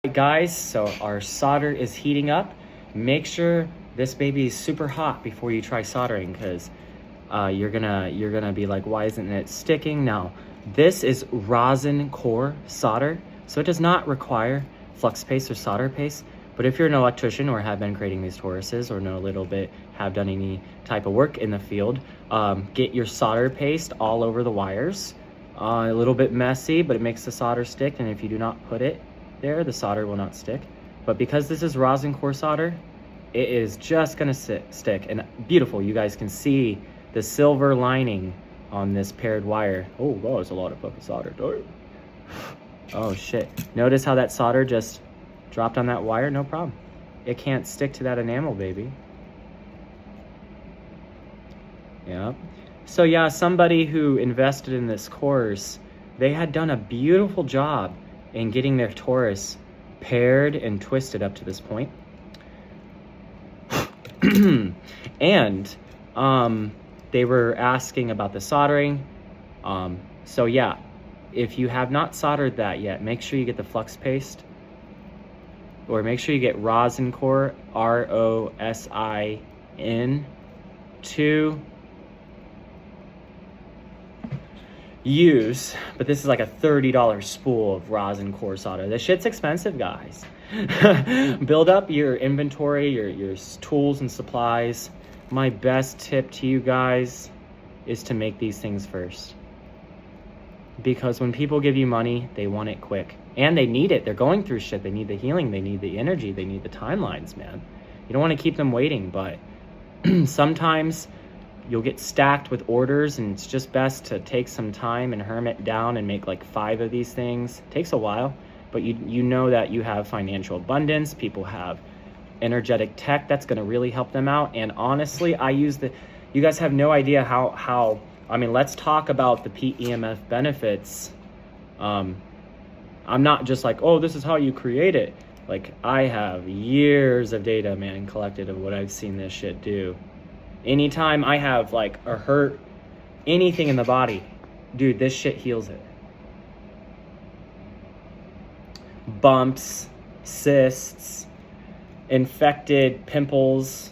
Guys, so our solder is heating up. Make sure this baby is super hot before you try soldering, because you're gonna be like, why isn't it sticking? Now, this is rosin core solder, so it does not require flux paste or solder paste. But if you're an electrician or have been creating these toruses or know a little bit, have done any type of work in the field, get your solder paste all over the wires. A little bit messy, but it makes the solder stick, and if you do not put it there, the solder will not stick. But because this is rosin core solder, it is just gonna stick. And beautiful, you guys can see the silver lining on this paired wire. Oh wow, there's a lot of fucking solder. Oh shit, notice how that solder just dropped on that wire? No problem, it can't stick to that enamel, baby. Yeah, so yeah, somebody who invested in this course, they had done a beautiful job in getting their torus paired and twisted up to this point. And they were asking about the soldering. So yeah, if you have not soldered that yet, make sure you get the flux paste, or make sure you get rosin core, ROSIN, to use. But this is like a $30 spool of rosin core solder. This shit's expensive, guys. Build up your inventory, your tools and supplies. My best tip to you guys is to make these things first, because when people give you money, they want it quick, and they need it. They're going through shit. They need the healing, they need the energy, they need the timelines, man. You don't want to keep them waiting, but sometimes you'll get stacked with orders, and it's just best to take some time and hermit down and make like 5 of these things. It takes a while, but you know that you have financial abundance. People have energetic tech that's going to really help them out. And honestly, you guys have no idea how I mean, let's talk about the PEMF benefits. I'm not just like, oh, this is how you create it. Like, I have years of data, man, collected of what I've seen this shit do. Anytime I have like a hurt, anything in the body, dude, this shit heals it. Bumps, cysts, infected pimples.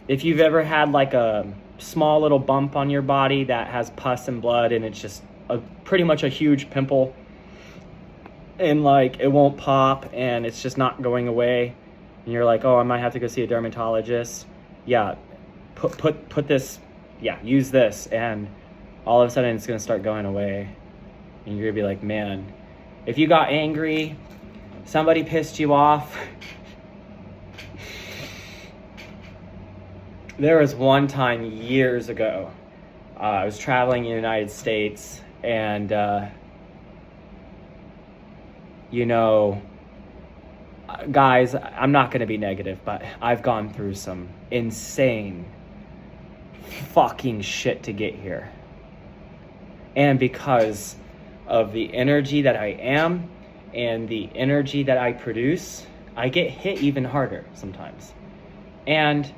If you've ever had like a small little bump on your body that has pus and blood, and it's just pretty much a huge pimple, and like it won't pop and it's just not going away, and you're like, oh, I might have to go see a dermatologist. Yeah, put this, yeah, use this, and all of a sudden it's gonna start going away. And you're gonna be like, man, if you got angry, somebody pissed you off. There was one time years ago, I was traveling in the United States, and you know, guys, I'm not going to be negative, but I've gone through some insane fucking shit to get here. And because of the energy that I am and the energy that I produce, I get hit even harder sometimes. And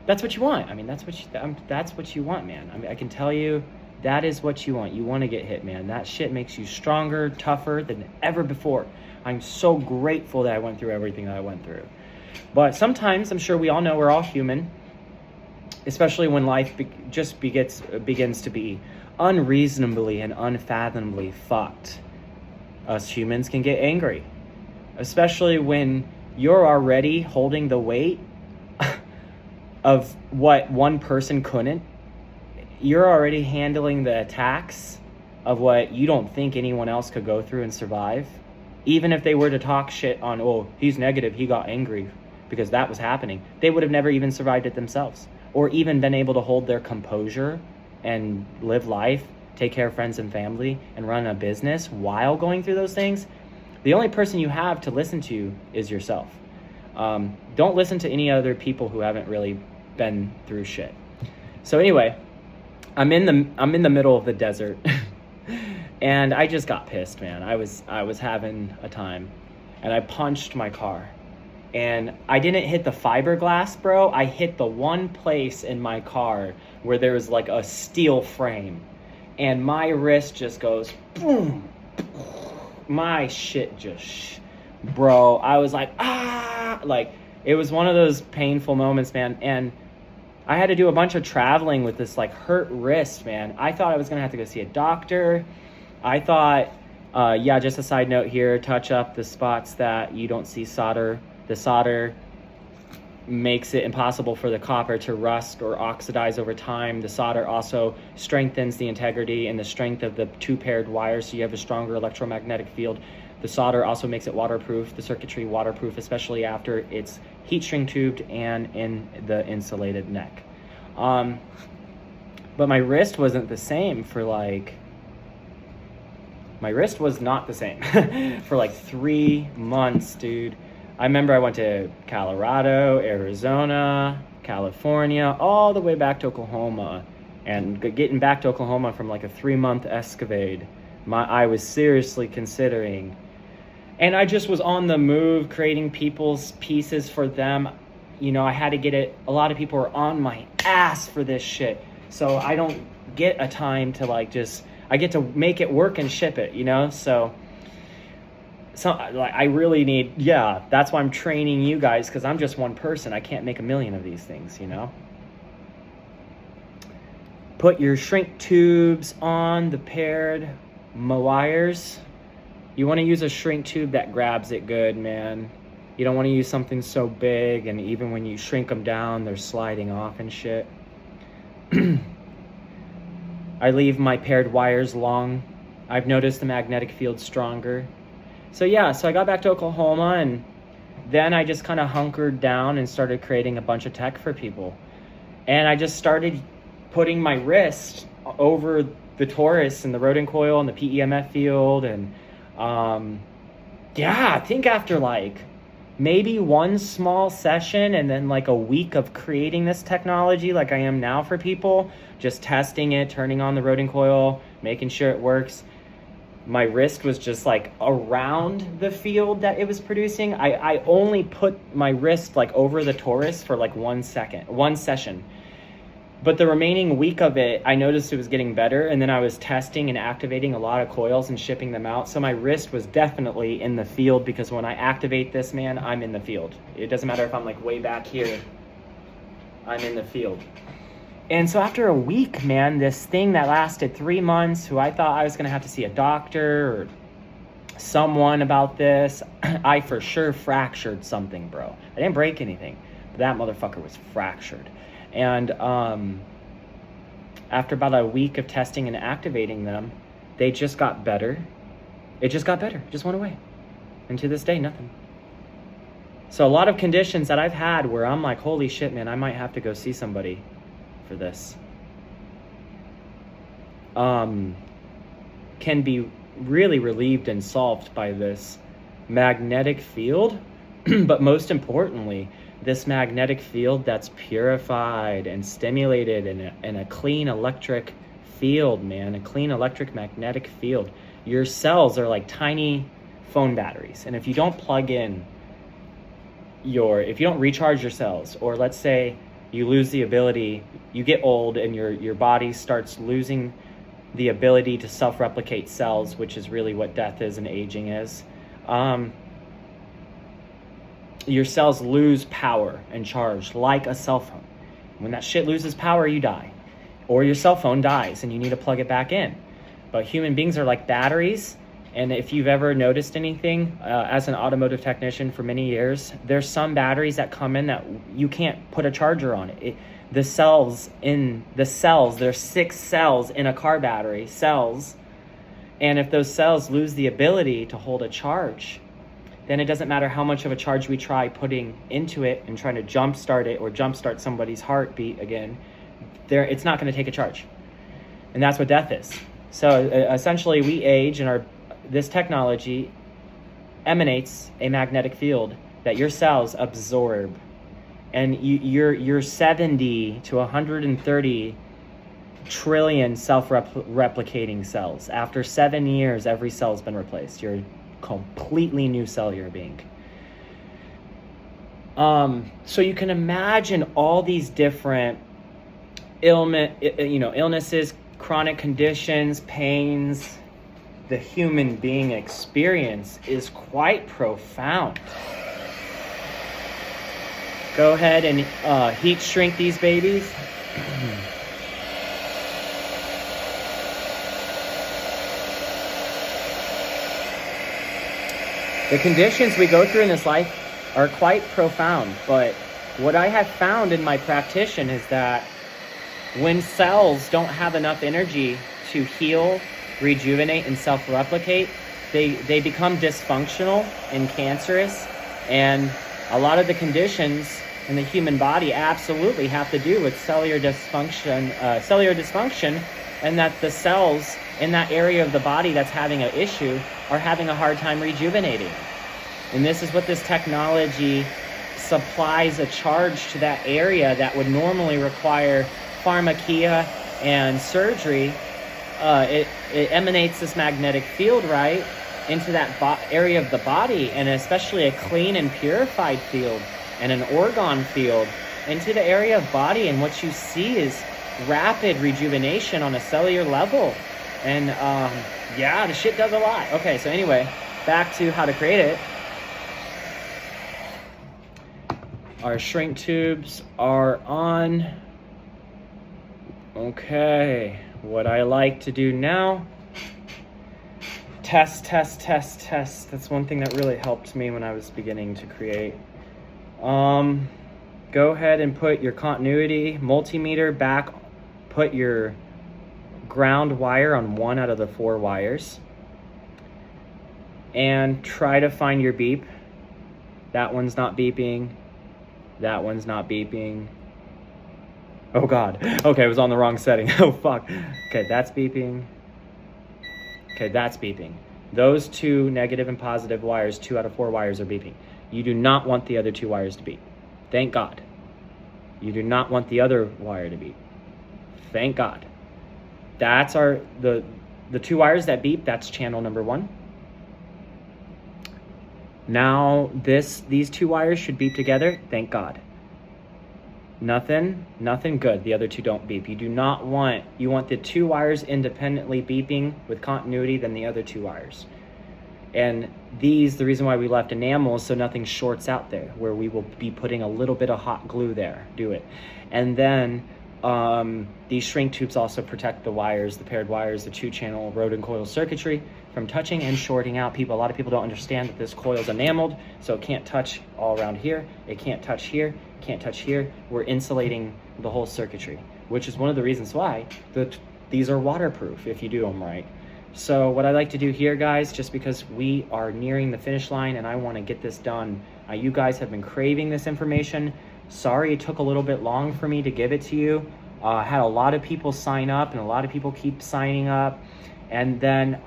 that's what you want. I mean, that's what you want, man. I mean, I can tell you, that is what you want. You want to get hit, man. That shit makes you stronger, tougher than ever before. I'm so grateful that I went through everything that I went through. But sometimes, I'm sure we all know, we're all human, especially when life begins to be unreasonably and unfathomably fucked. Us humans can get angry, especially when you're already holding the weight of what one person couldn't. You're already handling the attacks of what you don't think anyone else could go through and survive. Even if they were to talk shit on, oh, he's negative, he got angry, because that was happening, they would have never even survived it themselves, or even been able to hold their composure and live life, take care of friends and family, and run a business while going through those things. The only person you have to listen to is yourself. Don't listen to any other people who haven't really been through shit. So anyway, I'm in the middle of the desert, and I just got pissed, man. I was having a time, and I punched my car, and I didn't hit the fiberglass, bro. I hit the one place in my car where there was like a steel frame, and my wrist just goes boom, my shit just, bro, I was like, like, it was one of those painful moments, man. And I had to do a bunch of traveling with this like hurt wrist, man. I thought I was gonna have to go see a doctor. I thought, just a side note here, touch up the spots that you don't see solder. The solder makes it impossible for the copper to rust or oxidize over time. The solder also strengthens the integrity and the strength of the two paired wires, so you have a stronger electromagnetic field. The solder also makes it waterproof, the circuitry waterproof, especially after it's heat shrink tubed and in the insulated neck. But my wrist wasn't the same for like, my wrist was not the same for like 3 months, dude. I remember I went to Colorado, Arizona, California, all the way back to Oklahoma. And getting back to Oklahoma from like a 3-month excavade, I was seriously considering. And I just was on the move, creating people's pieces for them. You know, I had to get it. A lot of people were on my ass for this shit. So I don't get a time to like just, I get to make it work and ship it, you know? So like, I really need, that's why I'm training you guys, because I'm just one person. I can't make a million of these things, you know? Put your shrink tubes on the paired wires. You want to use a shrink tube that grabs it good, man. You don't want to use something so big, and even when you shrink them down, they're sliding off and shit. I leave my paired wires long. I've noticed the magnetic field stronger. So I got back to Oklahoma, and then I just kind of hunkered down and started creating a bunch of tech for people. And I just started putting my wrist over the torus and the Rodin coil and the PEMF field. And I think after like maybe one small session and then like a week of creating this technology like I am now for people, just testing it, turning on the Rodin coil, making sure it works, my wrist was just like around the field that it was producing. I only put my wrist like over the torus for like 1 session. But the remaining week of it, I noticed it was getting better, and then I was testing and activating a lot of coils and shipping them out. So my wrist was definitely in the field, because when I activate this, man, I'm in the field. It doesn't matter if I'm like way back here, I'm in the field. And so after a week, man, this thing that lasted 3 months, who I thought I was gonna have to see a doctor or someone about this, I for sure fractured something, bro. I didn't break anything, but that motherfucker was fractured. And after about a week of testing and activating them, they just got better. It just got better, it just went away. And to this day, nothing. So a lot of conditions that I've had where I'm like, holy shit, man, I might have to go see somebody for this, can be really relieved and solved by this magnetic field. But most importantly, this magnetic field that's purified and stimulated in a clean electric field, man, a clean electric magnetic field. Your cells are like tiny phone batteries. And if you don't plug in if you don't recharge your cells, or let's say you lose the ability, you get old and your body starts losing the ability to self-replicate cells, which is really what death is and aging is. Your cells lose power and charge like a cell phone. When that shit loses power, you die. Or your cell phone dies and you need to plug it back in. But human beings are like batteries. And if you've ever noticed anything, as an automotive technician for many years, there's some batteries that come in that you can't put a charger on it. There's 6 cells in a car battery, cells. And if those cells lose the ability to hold a charge, then it doesn't matter how much of a charge we try putting into it and trying to jumpstart it or jumpstart somebody's heartbeat again, it's not going to take a charge. And that's what death is. So essentially we age, and this technology emanates a magnetic field that your cells absorb. And you're 70 to 130 trillion self-replicating cells. After 7 years, every cell's been replaced. You're a completely new cellular being. So you can imagine all these different illnesses, chronic conditions, pains, the human being experience is quite profound. Go ahead and heat shrink these babies. The conditions we go through in this life are quite profound, but what I have found in my practice is that when cells don't have enough energy to heal, rejuvenate, and self-replicate, they become dysfunctional and cancerous, and a lot of the conditions in the human body absolutely have to do with cellular dysfunction, and that the cells in that area of the body that's having an issue are having a hard time rejuvenating. And this is what this technology supplies, a charge to that area that would normally require pharmakia and surgery. It emanates this magnetic field, right, into that area of the body, and especially a clean and purified field and an organ field into the area of body. And what you see is rapid rejuvenation on a cellular level. And yeah, the shit does a lot. Okay, so anyway, back to how to create it. Our shrink tubes are on. Okay, what I like to do now, test. That's one thing that really helped me when I was beginning to create. Go ahead and put your continuity multimeter back, put your ground wire on 1 out of the 4 wires, and try to find your beep. That one's not beeping. That one's not beeping. Oh God. Okay, it was on the wrong setting. Oh fuck. Okay, that's beeping. Okay, that's beeping. Those 2 negative and positive wires, 2 out of 4 wires are beeping. You do not want the other 2 wires to beep. Thank God. You do not want the other wire to beep. Thank God. That's the 2 wires that beep, that's channel number 1. Now these 2 wires should beep together. Thank God. Nothing good. The other 2 don't beep. You want the 2 wires independently beeping with continuity than the other 2 wires. And the reason why we left enamel is so nothing shorts out there, where we will be putting a little bit of hot glue there. Do it. And then these shrink tubes also protect the wires, the paired wires, the 2-channel Rodin coil circuitry from touching and shorting out. A lot of people don't understand that this coil is enameled, so it can't touch all around here. It can't touch here, can't touch here. We're insulating the whole circuitry, which is one of the reasons why these are waterproof if you do them right. So what I like to do here, guys, just because we are nearing the finish line and I want to get this done, you guys have been craving this information. Sorry it took a little bit long for me to give it to you. I had a lot of people sign up, and a lot of people keep signing up. And then,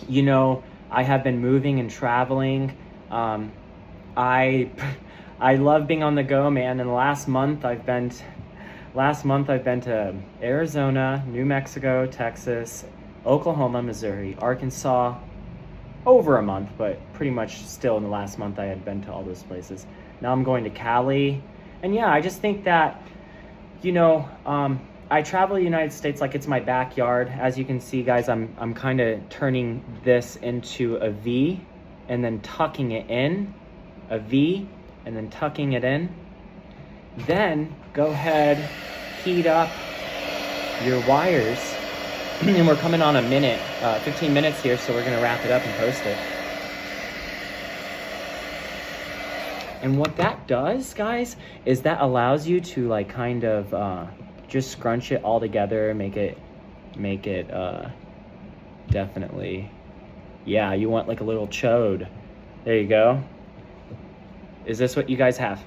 you know, I have been moving and traveling. I love being on the go, man. And last month I've been to Arizona, New Mexico, Texas, Oklahoma, Missouri, Arkansas, over a month, but pretty much still in the last month I had been to all those places. Now I'm going to Cali. And yeah, I just think that, you know, I travel the United States like it's my backyard. As you can see, guys, I'm kind of turning this into a V and then tucking it in, a V and then tucking it in. Then go ahead, heat up your wires. And we're coming on 15 minutes here, so we're gonna wrap it up and post it. And what that does, guys, is that allows you to like kind of just scrunch it all together, make it definitely, yeah, you want like a little chode. There you go. Is this what you guys have?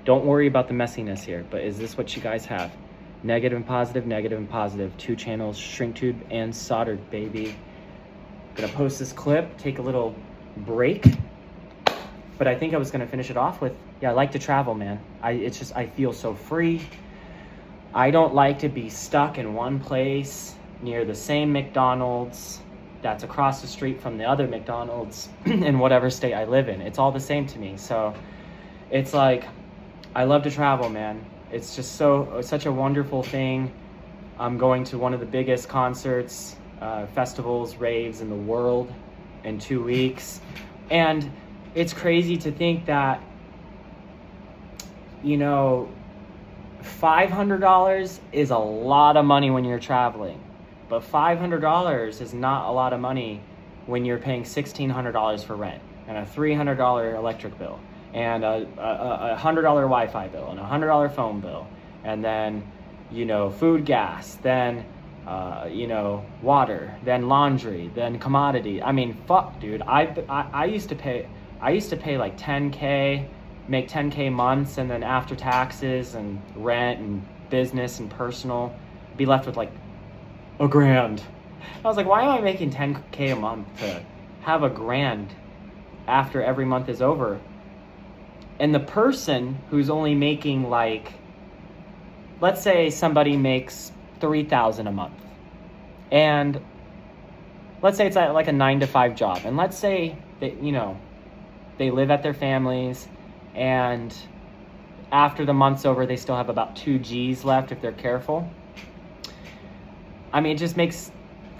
Don't worry about the messiness here, but is this what you guys have? Negative and positive, 2 channels, shrink tube and soldered, baby. Gonna post this clip, take a little break. But I think I was gonna finish it off with, yeah, I like to travel, man. I feel so free. I don't like to be stuck in one place near the same McDonald's that's across the street from the other McDonald's in whatever state I live in. It's all the same to me. So it's like, I love to travel, man. It's just such a wonderful thing. I'm going to one of the biggest concerts festivals, raves in the world in 2 weeks. And it's crazy to think that, you know, $500 is a lot of money when you're traveling, but $500 is not a lot of money when you're paying $1,600 for rent and a $300 electric bill and a $100 Wi-Fi bill and a $100 phone bill, and then, you know, food, gas, then you know, water, then laundry, then commodity. I mean, fuck, dude. I used to pay like 10K, make 10K months, and then after taxes and rent and business and personal, be left with like $1,000. I was like, why am I making 10K a month to have $1,000 after every month is over? And the person who's only making like, let's say somebody makes $3,000 a month, and let's say it's like a 9-to-5 job, and let's say that, you know, they live at their families, and after the month's over, they still have about 2 G's left if they're careful. I mean, it just makes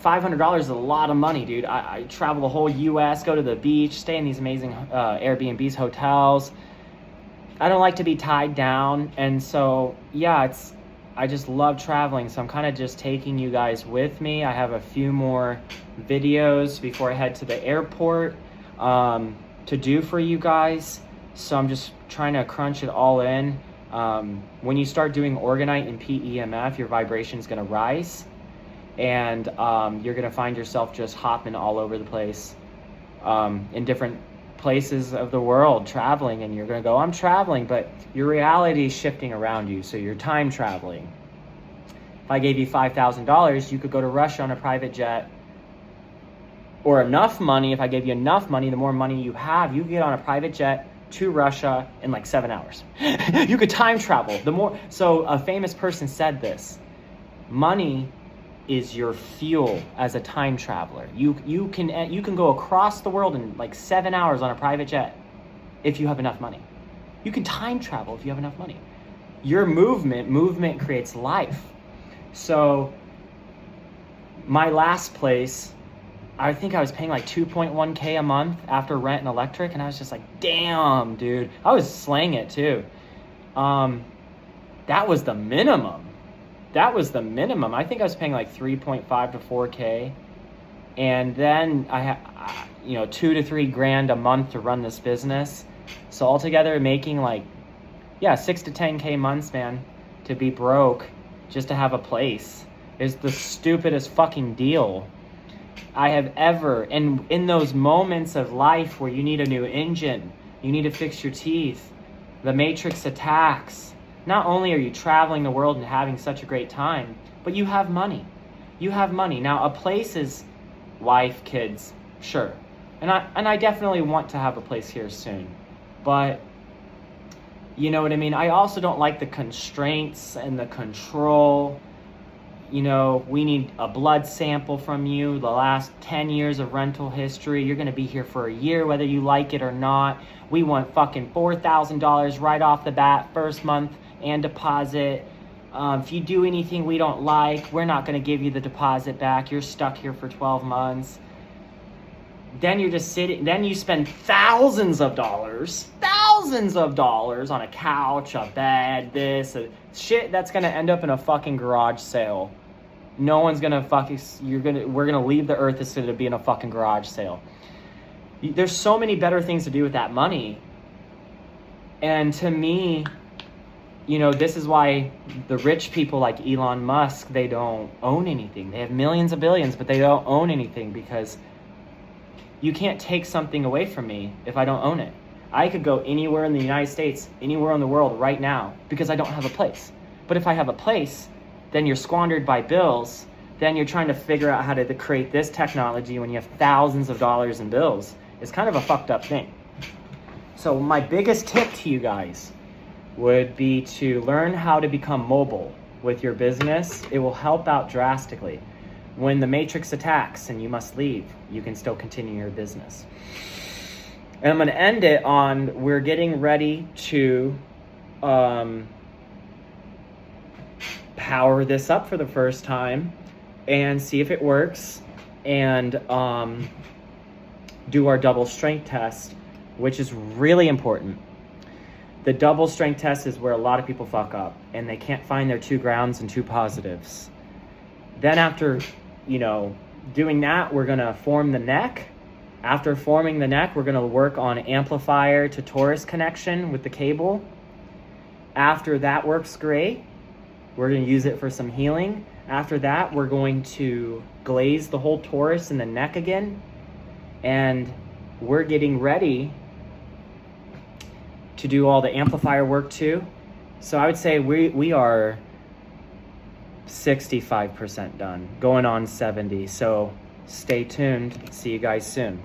$500 is a lot of money, dude. I travel the whole U.S., go to the beach, stay in these amazing Airbnbs, hotels. I don't like to be tied down, and so yeah, I just love traveling, so I'm kind of just taking you guys with me. I have a few more videos before I head to the airport to do for you guys, so I'm just trying to crunch it all in. When you start doing orgonite and PEMF, your vibration is going to rise, and you're going to find yourself just hopping all over the place in different places of the world, traveling, and you're going to go, I'm traveling, but your reality is shifting around you, so you're time traveling. If I gave you $5,000, you could go to Russia on a private jet, or enough money. If I gave you enough money, the more money you have, you can get on a private jet to Russia in like 7 hours. You could time travel. So a famous person said this: money is your fuel as a time traveler. You can go across the world in like 7 hours on a private jet if you have enough money. You can time travel if you have enough money. Your movement creates life. So my last place, I think I was paying like 2.1K a month after rent and electric, and I was just like, damn, dude. I was slaying it too. That was the minimum. I think I was paying like 3.5 to 4K, and then I had, you know, 2 to 3 grand a month to run this business. So altogether, making like, yeah, 6 to 10K months, man, to be broke just to have a place is the stupidest fucking deal I have ever. And in those moments of life where you need a new engine, you need to fix your teeth, the matrix attacks. Not only are you traveling the world and having such a great time, but you have money. You have money. Now, a place is wife, kids, sure. And I definitely want to have a place here soon. But, you know what I mean? I also don't like the constraints and the control. You know, we need a blood sample from you, the last 10 years of rental history. You're going to be here for a year, whether you like it or not. We want fucking $4,000 right off the bat, first month, and deposit. If you do anything we don't like, we're not going to give you the deposit back. You're stuck here for 12 months. Then you're just sitting, then you spend thousands of dollars on a couch, a bed, shit that's going to end up in a fucking garage sale. No one's going to we're going to leave the earth. It's going to be in a fucking garage sale. There's so many better things to do with that money. And to me, you know, this is why the rich people like Elon Musk, they don't own anything. They have millions of billions, but they don't own anything, because you can't take something away from me if I don't own it. I could go anywhere in the United States, anywhere in the world right now, because I don't have a place. But if I have a place, then you're squandered by bills. Then you're trying to figure out how to create this technology when you have thousands of dollars in bills. It's kind of a fucked up thing. So my biggest tip to you guys would be to learn how to become mobile with your business. It will help out drastically. When the matrix attacks and you must leave, you can still continue your business. And I'm going to end it on, we're getting ready to power this up for the first time and see if it works. and do our double strength test, which is really important. The double strength test is where a lot of people fuck up and they can't find their 2 grounds and 2 positives. Then after, doing that, we're gonna form the neck. After forming the neck, we're gonna work on amplifier to torus connection with the cable. After that works great, we're gonna use it for some healing. After that, we're going to glaze the whole torus and the neck again. And we're getting ready to do all the amplifier work too. So I would say we are 65% done, going on 70. So stay tuned. See you guys soon.